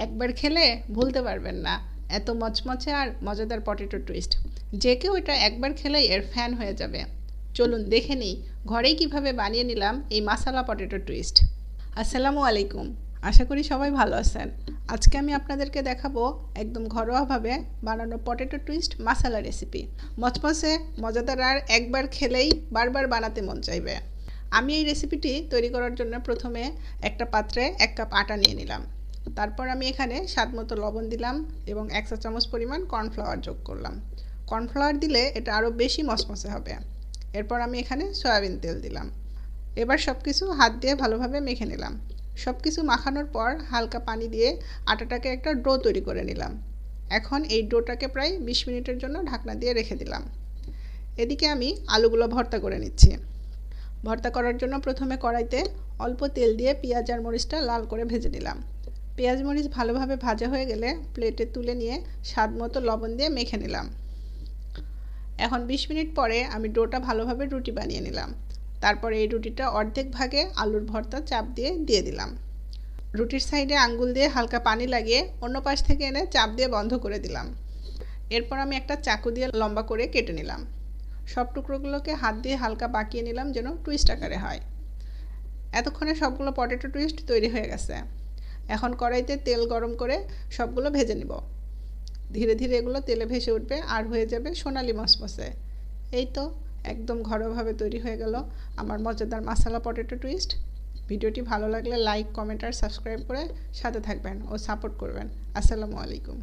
একবার খেলে ভুলতে পারবেন না। এত মচমচে আর মজাদার পটেটো টুইস্ট, যে কেউ এটা একবার খেলেই এর ফ্যান হয়ে যাবে। চলুন দেখে নিই ঘরেই কিভাবে বানিয়ে নিলাম এই মাসালা পটেটো টুইস্ট। আসসালামু আলাইকুম, আশা করি সবাই ভালো আছেন। আজকে আমি আপনাদেরকে দেখাবো একদম ঘরোয়াভাবে বানানো পটেটো টুইস্ট মাসালা রেসিপি। মচমচে মজাদার আর একবার খেলেই বারবার বানাতে মন চাইবে। আমি এই রেসিপিটি তৈরি করার জন্য প্রথমে একটা পাত্রে 1 কাপ আটা নিয়ে নিলাম। তারপর আমি এখানে স্বাদমতো লবণ দিলাম এবং 1 চা চামচ পরিমাণ কর্নফ্লাওয়ার যোগ করলাম। কর্নফ্লাওয়ার দিলে এটা আরও বেশি মচমচে হবে। এরপর আমি এখানে সয়াবিন তেল দিলাম। এবার সব কিছু হাত দিয়ে ভালোভাবে মেখে নিলাম। সব কিছু মাখানোর পর হালকা পানি দিয়ে আটাটাকে একটা ডো তৈরি করে নিলাম। এখন এই ডোটাকে প্রায় 20 মিনিটের জন্য ঢাকনা দিয়ে রেখে দিলাম। এদিকে আমি আলুগুলো ভর্তা করে নিচ্ছি। ভর্তা করার জন্য প্রথমে কড়াইতে অল্প তেল দিয়ে পেঁয়াজ আর মরিচটা লাল করে ভেজে নিলাম। পেঁয়াজ মরিচ ভালোভাবে ভাজা হয়ে গেলে প্লেটে তুলে নিয়ে স্বাদমতো লবণ দিয়ে মেখে নিলাম। এখন 20 মিনিট পরে আমি ডোটা ভালোভাবে রুটি বানিয়ে নিলাম। তারপর এই রুটিটা অর্ধেক ভাগে আলুর ভর্তা চাপ দিয়ে দিলাম। রুটির সাইডে আঙ্গুল দিয়ে হালকা পানি লাগিয়ে অন্য পাশ থেকে এনে চাপ দিয়ে বন্ধ করে দিলাম। এরপর আমি একটা চাকু দিয়ে লম্বা করে কেটে নিলাম। সব টুকরোগুলোকে হাত দিয়ে হালকা বাঁকিয়ে নিলাম যেন টুইস্ট আকারে হয়। এতক্ষণে সবগুলো পটেটো টুইস্ট তৈরি হয়ে গেছে। এখন কড়াইতে তেল গরম করে সবগুলো ভেজে নিব। ধীরে ধীরে এগুলো তেলে ভেসে উঠবে আর হয়ে যাবে সোনালি মচমচে। এই তো একদম ঘরোয়াভাবে তৈরি হয়ে গেল আমার মজাদার মাসালা পটেটো টুইস্ট। ভিডিওটি ভালো লাগলে লাইক, কমেন্ট আর সাবস্ক্রাইব করে সাথে থাকবেন ও সাপোর্ট করবেন। আসসালামু আলাইকুম।